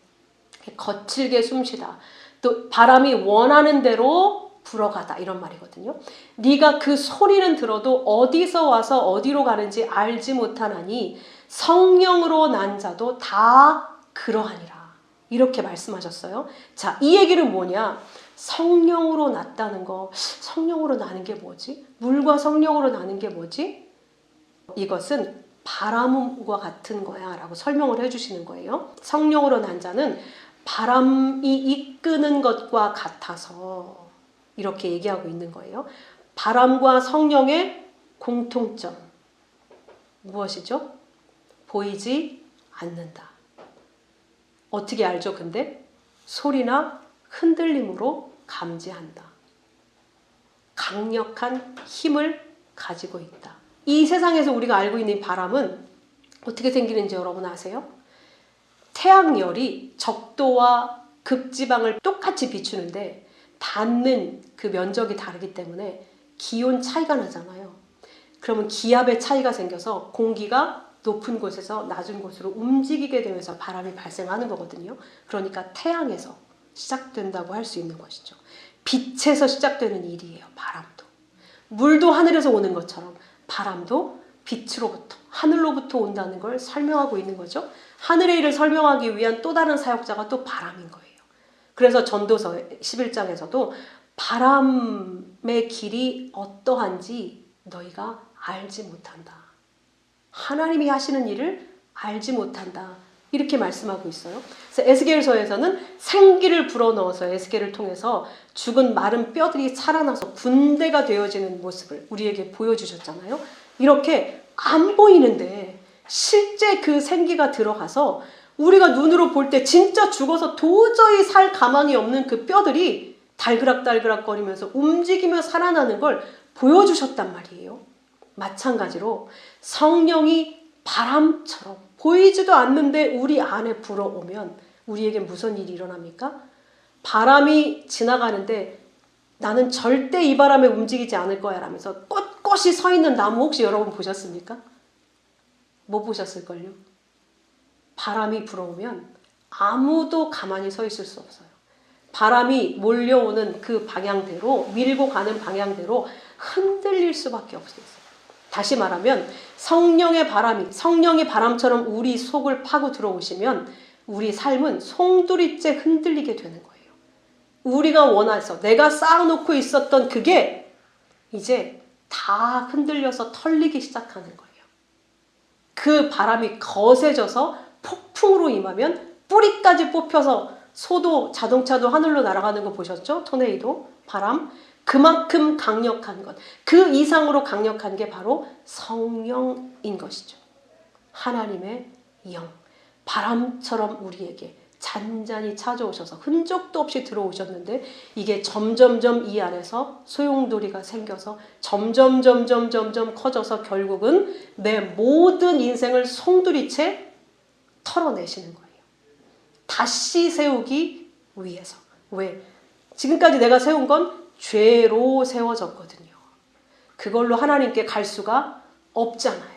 거칠게 숨쉬다. 또 바람이 원하는 대로 불어가다 이런 말이거든요. 네가 그 소리는 들어도 어디서 와서 어디로 가는지 알지 못하나니 성령으로 난 자도 다 그러하니라. 이렇게 말씀하셨어요. 자, 이 얘기는 뭐냐? 성령으로 났다는 거. 성령으로 나는 게 뭐지? 물과 성령으로 나는 게 뭐지? 이것은 바람과 같은 거야 라고 설명을 해주시는 거예요. 성령으로 난 자는 바람이 이끄는 것과 같아서 이렇게 얘기하고 있는 거예요. 바람과 성령의 공통점 무엇이죠? 보이지 않는다. 어떻게 알죠? 근데 소리나 흔들림으로 감지한다. 강력한 힘을 가지고 있다. 이 세상에서 우리가 알고 있는 바람은 어떻게 생기는지 여러분 아세요? 태양열이 적도와 극지방을 똑같이 비추는데 닿는 그 면적이 다르기 때문에 기온 차이가 나잖아요. 그러면 기압의 차이가 생겨서 공기가 높은 곳에서 낮은 곳으로 움직이게 되면서 바람이 발생하는 거거든요. 그러니까 태양에서 시작된다고 할 수 있는 것이죠. 빛에서 시작되는 일이에요. 바람도. 물도 하늘에서 오는 것처럼 바람도 빛으로부터 하늘로부터 온다는 걸 설명하고 있는 거죠. 하늘의 일을 설명하기 위한 또 다른 사역자가 또 바람인 거예요. 그래서 전도서 11장에서도 바람의 길이 어떠한지 너희가 알지 못한다. 하나님이 하시는 일을 알지 못한다. 이렇게 말씀하고 있어요. 그래서 에스겔서에서는 생기를 불어넣어서 에스겔을 통해서 죽은 마른 뼈들이 살아나서 군대가 되어지는 모습을 우리에게 보여주셨잖아요. 이렇게 안 보이는데 실제 그 생기가 들어가서 우리가 눈으로 볼 때 진짜 죽어서 도저히 살 가망이 없는 그 뼈들이 달그락달그락 거리면서 움직이며 살아나는 걸 보여주셨단 말이에요. 마찬가지로 성령이 바람처럼 보이지도 않는데 우리 안에 불어오면 우리에게 무슨 일이 일어납니까? 바람이 지나가는데 나는 절대 이 바람에 움직이지 않을 거야 라면서 꼿꼿이 서 있는 나무 혹시 여러분 보셨습니까? 못 보셨을걸요? 바람이 불어오면 아무도 가만히 서 있을 수 없어요. 바람이 몰려오는 그 방향대로 밀고 가는 방향대로 흔들릴 수밖에 없어요. 다시 말하면 성령의 성령이 바람처럼 우리 속을 파고 들어오시면 우리 삶은 송두리째 흔들리게 되는 거예요. 우리가 원해서 내가 쌓아놓고 있었던 그게 이제 다 흔들려서 털리기 시작하는 거예요. 그 바람이 거세져서 폭풍으로 임하면 뿌리까지 뽑혀서 자동차도 하늘로 날아가는 거 보셨죠? 토네이도, 바람. 그만큼 강력한 것, 그 이상으로 강력한 게 바로 성령인 것이죠. 하나님의 영, 바람처럼 우리에게 잔잔히 찾아오셔서 흔적도 없이 들어오셨는데 이게 점점점 이 안에서 소용돌이가 생겨서 점점 커져서 결국은 내 모든 인생을 송두리째 털어내시는 거예요. 다시 세우기 위해서. 왜? 지금까지 내가 세운 건 죄로 세워졌거든요. 그걸로 하나님께 갈 수가 없잖아요.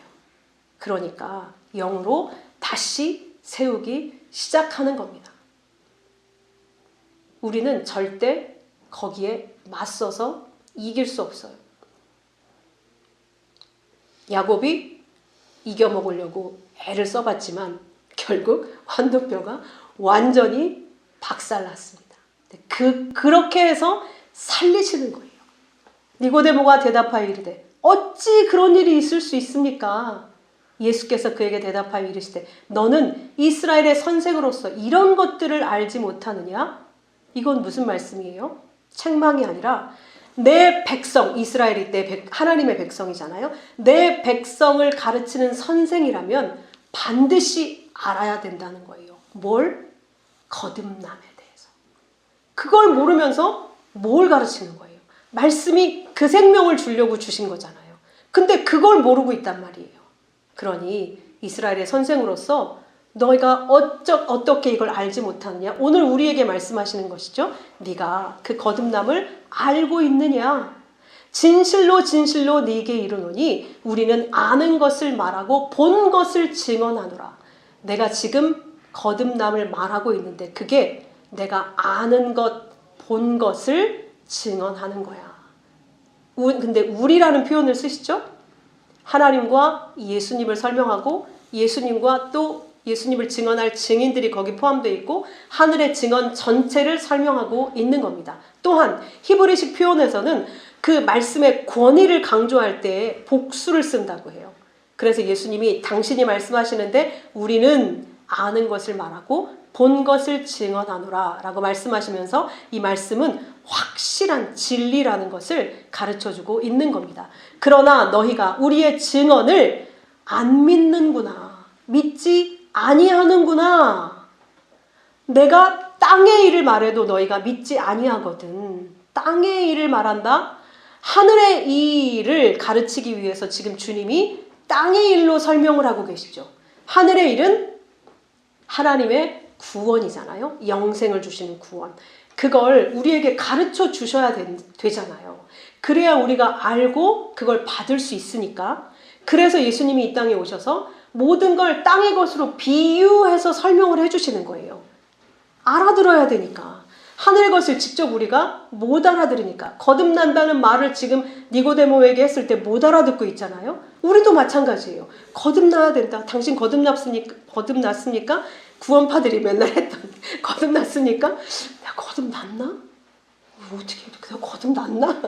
그러니까 영으로 다시 세우기 시작하는 겁니다. 우리는 절대 거기에 맞서서 이길 수 없어요. 야곱이 이겨먹으려고 애를 써봤지만 결국 환도뼈가 완전히 박살났습니다. 그렇게 해서 살리시는 거예요. 니고데모가 대답하여 이르되 어찌 그런 일이 있을 수 있습니까? 예수께서 그에게 대답하여 이르시되 너는 이스라엘의 선생으로서 이런 것들을 알지 못하느냐? 이건 무슨 말씀이에요? 책망이 아니라 내 백성, 이스라엘이 하나님의 백성이잖아요. 내 백성을 가르치는 선생이라면 반드시 알아야 된다는 거예요. 뭘? 거듭남에 대해서. 그걸 모르면서 뭘 가르치는 거예요? 말씀이 그 생명을 주려고 주신 거잖아요. 근데 그걸 모르고 있단 말이에요. 그러니 이스라엘의 선생으로서 너희가 어떻게 이걸 알지 못하느냐? 오늘 우리에게 말씀하시는 것이죠. 네가 그 거듭남을 알고 있느냐? 진실로 네게 이르노니 우리는 아는 것을 말하고 본 것을 증언하노라. 내가 지금 거듭남을 말하고 있는데 그게 내가 아는 것, 본 것을 증언하는 거야. 근데 우리라는 표현을 쓰시죠? 하나님과 예수님을 설명하고 예수님과 또 예수님을 증언할 증인들이 거기 포함되어 있고 하늘의 증언 전체를 설명하고 있는 겁니다. 또한 히브리식 표현에서는 그 말씀의 권위를 강조할 때 복수를 쓴다고 해요. 그래서 예수님이 당신이 말씀하시는데 우리는 아는 것을 말하고 본 것을 증언하노라 라고 말씀하시면서 이 말씀은 확실한 진리라는 것을 가르쳐주고 있는 겁니다. 그러나 너희가 우리의 증언을 안 믿는구나. 믿지 아니하는구나. 내가 땅의 일을 말해도 너희가 믿지 아니하거든. 땅의 일을 말한다? 하늘의 일을 가르치기 위해서 지금 주님이 땅의 일로 설명을 하고 계시죠. 하늘의 일은 하나님의 구원이잖아요. 영생을 주시는 구원. 그걸 우리에게 가르쳐 주셔야 되잖아요. 그래야 우리가 알고 그걸 받을 수 있으니까. 그래서 예수님이 이 땅에 오셔서 모든 걸 땅의 것으로 비유해서 설명을 해주시는 거예요. 알아들어야 되니까. 하늘의 것을 직접 우리가 못 알아들으니까. 거듭난다는 말을 지금 니고데모에게 했을 때 못 알아듣고 있잖아요. 우리도 마찬가지예요. 거듭나야 된다. 당신 거듭났습니까? 구원파들이 맨날 했던 거듭났습니까? 내가 거듭났나? 어떻게 내가 거듭났나?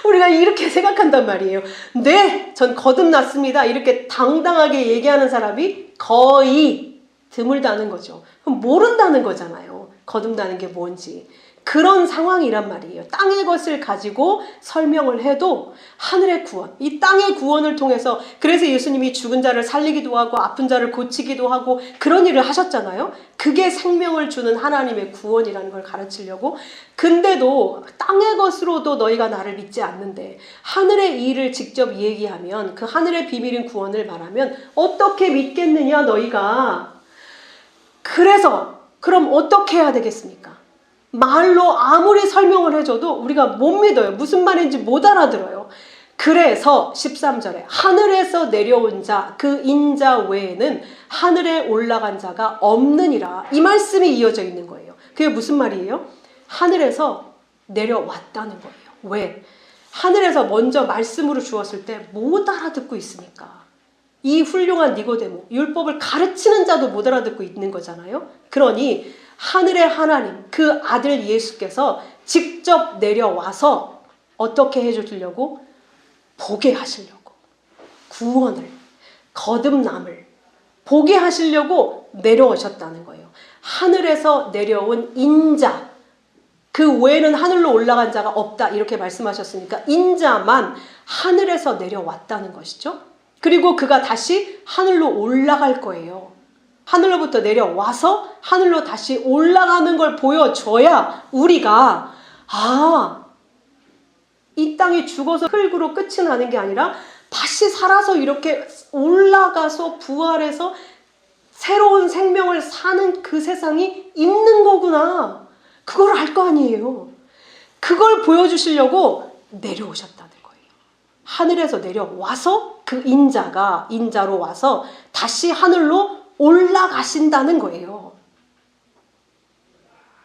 우리가 이렇게 생각한단 말이에요. 네, 전 거듭났습니다. 이렇게 당당하게 얘기하는 사람이 거의 드물다는 거죠. 그럼 모른다는 거잖아요. 거듭나는 게 뭔지. 그런 상황이란 말이에요. 땅의 것을 가지고 설명을 해도 하늘의 구원, 이 땅의 구원을 통해서 그래서 예수님이 죽은 자를 살리기도 하고 아픈 자를 고치기도 하고 그런 일을 하셨잖아요. 그게 생명을 주는 하나님의 구원이라는 걸 가르치려고. 근데도 땅의 것으로도 너희가 나를 믿지 않는데 하늘의 일을 직접 얘기하면 그 하늘의 비밀인 구원을 말하면 어떻게 믿겠느냐 너희가. 그래서 그럼 어떻게 해야 되겠습니까? 말로 아무리 설명을 해줘도 우리가 못 믿어요. 무슨 말인지 못 알아들어요. 그래서 13절에 하늘에서 내려온 자, 그 인자 외에는 하늘에 올라간 자가 없느니라. 이 말씀이 이어져 있는 거예요. 그게 무슨 말이에요? 하늘에서 내려왔다는 거예요. 왜? 하늘에서 먼저 말씀으로 주었을 때 못 알아듣고 있으니까 이 훌륭한 니고데모, 율법을 가르치는 자도 못 알아듣고 있는 거잖아요. 그러니 하늘의 하나님, 그 아들 예수께서 직접 내려와서 어떻게 해주려고? 보게 하시려고, 구원을, 거듭남을 보게 하시려고 내려오셨다는 거예요. 하늘에서 내려온 인자, 그 외에는 하늘로 올라간 자가 없다 이렇게 말씀하셨으니까 인자만 하늘에서 내려왔다는 것이죠. 그리고 그가 다시 하늘로 올라갈 거예요. 하늘로부터 내려와서 하늘로 다시 올라가는 걸 보여줘야 우리가 이 땅에 죽어서 흙으로 끝이 나는 게 아니라 다시 살아서 이렇게 올라가서 부활해서 새로운 생명을 사는 그 세상이 있는 거구나. 그걸 알 거 아니에요. 그걸 보여주시려고 내려오셨다는 거예요. 하늘에서 내려와서 그 인자로 와서 다시 하늘로 올라가신다는 거예요.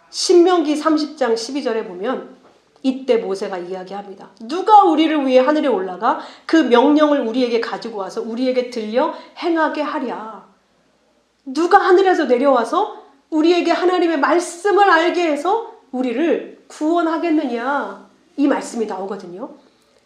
신명기 30장 12절에 보면 이때 모세가 이야기합니다. 누가 우리를 위해 하늘에 올라가 그 명령을 우리에게 가지고 와서 우리에게 들려 행하게 하랴. 누가 하늘에서 내려와서 우리에게 하나님의 말씀을 알게 해서 우리를 구원하겠느냐. 이 말씀이 나오거든요.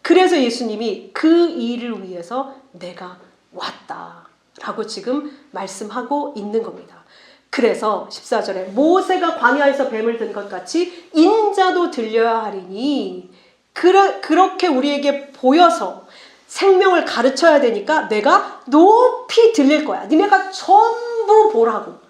그래서 예수님이 그 일을 위해서 내가 왔다라고 지금 말씀하고 있는 겁니다. 그래서 14절에 모세가 광야에서 뱀을 든 것 같이 인자도 들려야 하리니 그렇게 우리에게 보여서 생명을 가르쳐야 되니까 내가 높이 들릴 거야. 니네가 전부 보라고.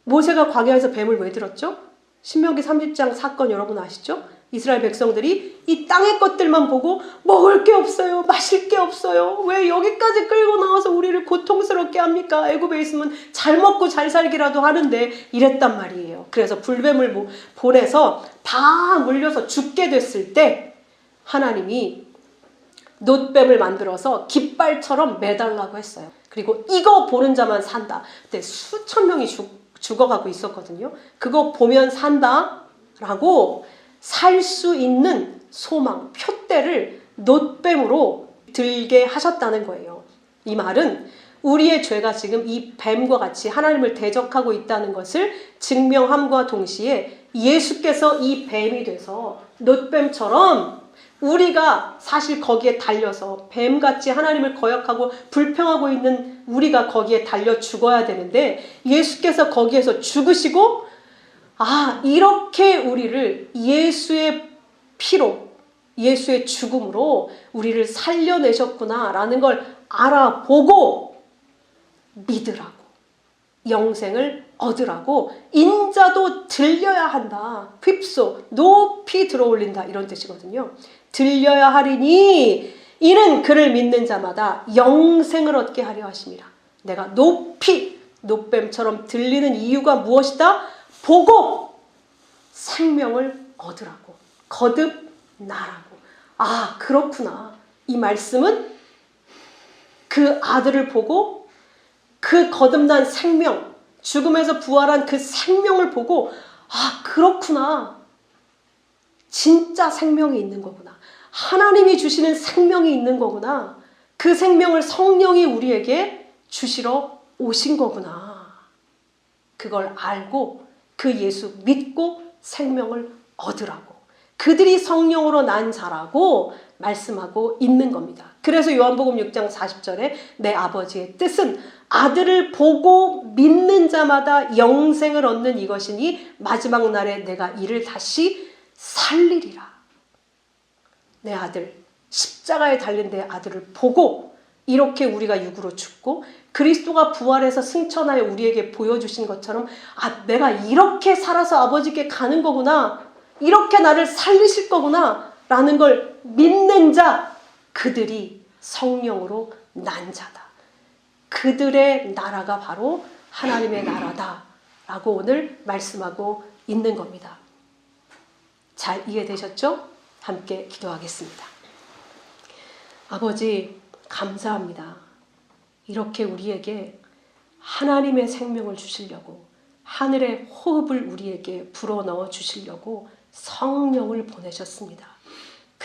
모세가 광야에서 뱀을 왜 들었죠? 신명기 30장 사건 여러분 아시죠? 이스라엘 백성들이 이 땅의 것들만 보고 먹을 게 없어요. 마실 게 없어요. 왜 여기까지 끌고 나와서 우리를 고통스럽게 합니까? 애굽에 있으면 잘 먹고 잘 살기라도 하는데 이랬단 말이에요. 그래서 불뱀을 보내서 다 물려서 죽게 됐을 때 하나님이 놋뱀을 만들어서 깃발처럼 매달라고 했어요. 그리고 이거 보는 자만 산다. 그때 수천 명이 죽어가고 있었거든요. 그거 보면 산다라고 살 수 있는 소망, 표대를 놋뱀으로 들게 하셨다는 거예요. 이 말은 우리의 죄가 지금 이 뱀과 같이 하나님을 대적하고 있다는 것을 증명함과 동시에 예수께서 이 뱀이 돼서 놋뱀처럼 우리가 사실 거기에 달려서 뱀같이 하나님을 거역하고 불평하고 있는 우리가 거기에 달려 죽어야 되는데 예수께서 거기에서 죽으시고 이렇게 우리를 예수의 피로, 예수의 죽음으로 우리를 살려내셨구나라는 걸 알아보고 믿으라고, 영생을 얻으라고, 인자도 들려야 한다. 휩소, 높이 들어올린다 이런 뜻이거든요. 들려야 하리니 이는 그를 믿는 자마다 영생을 얻게 하려 하심이라. 내가 높이, 놋뱀처럼 들리는 이유가 무엇이다? 보고 생명을 얻으라고, 거듭나라고. 그렇구나. 이 말씀은 그 아들을 보고 그 거듭난 생명, 죽음에서 부활한 그 생명을 보고 그렇구나. 진짜 생명이 있는 거구나. 하나님이 주시는 생명이 있는 거구나. 그 생명을 성령이 우리에게 주시러 오신 거구나. 그걸 알고 그 예수 믿고 생명을 얻으라고. 그들이 성령으로 난 자라고 말씀하고 있는 겁니다. 그래서 요한복음 6장 40절에 내 아버지의 뜻은 아들을 보고 믿는 자마다 영생을 얻는 이것이니 마지막 날에 내가 이를 다시 살리리라. 내 아들, 십자가에 달린 내 아들을 보고 이렇게 우리가 육으로 죽고 그리스도가 부활해서 승천하여 우리에게 보여주신 것처럼 내가 이렇게 살아서 아버지께 가는 거구나. 이렇게 나를 살리실 거구나. 라는 걸 믿는 자, 그들이 성령으로 난 자다. 그들의 나라가 바로 하나님의 나라다. 라고 오늘 말씀하고 있는 겁니다. 잘 이해되셨죠? 함께 기도하겠습니다. 아버지, 감사합니다. 이렇게 우리에게 하나님의 생명을 주시려고, 하늘의 호흡을 우리에게 불어넣어 주시려고 성령을 보내셨습니다.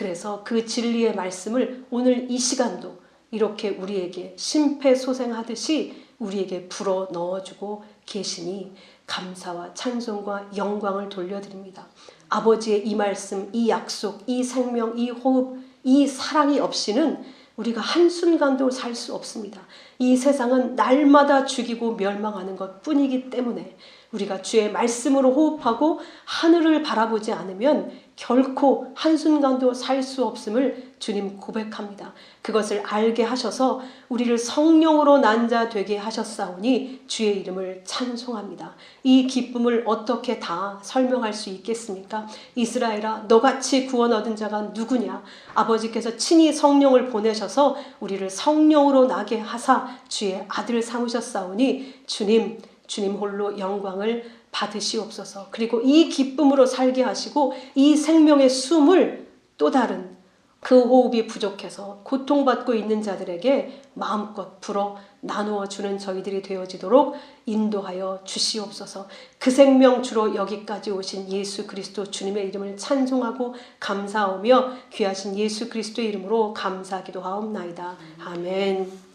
그래서 그 진리의 말씀을 오늘 이 시간도 이렇게 우리에게 심폐소생하듯이 우리에게 불어 넣어주고 계시니 감사와 찬송과 영광을 돌려드립니다. 아버지의 이 말씀, 이 약속, 이 생명, 이 호흡, 이 사랑이 없이는 우리가 한순간도 살 수 없습니다. 이 세상은 날마다 죽이고 멸망하는 것 뿐이기 때문에 우리가 주의 말씀으로 호흡하고 하늘을 바라보지 않으면 결코 한순간도 살 수 없음을 주님 고백합니다. 그것을 알게 하셔서 우리를 성령으로 난 자 되게 하셨사오니 주의 이름을 찬송합니다. 이 기쁨을 어떻게 다 설명할 수 있겠습니까? 이스라엘아, 너같이 구원 얻은 자가 누구냐? 아버지께서 친히 성령을 보내셔서 우리를 성령으로 나게 하사 주의 아들 삼으셨사오니 주님 홀로 영광을 받으시옵소서. 그리고 이 기쁨으로 살게 하시고 이 생명의 숨을 또 다른 그 호흡이 부족해서 고통받고 있는 자들에게 마음껏 불어 나누어 주는 저희들이 되어지도록 인도하여 주시옵소서. 그 생명 주로 여기까지 오신 예수 그리스도 주님의 이름을 찬송하고 감사하며 귀하신 예수 그리스도의 이름으로 감사하기도 하옵나이다. 아멘.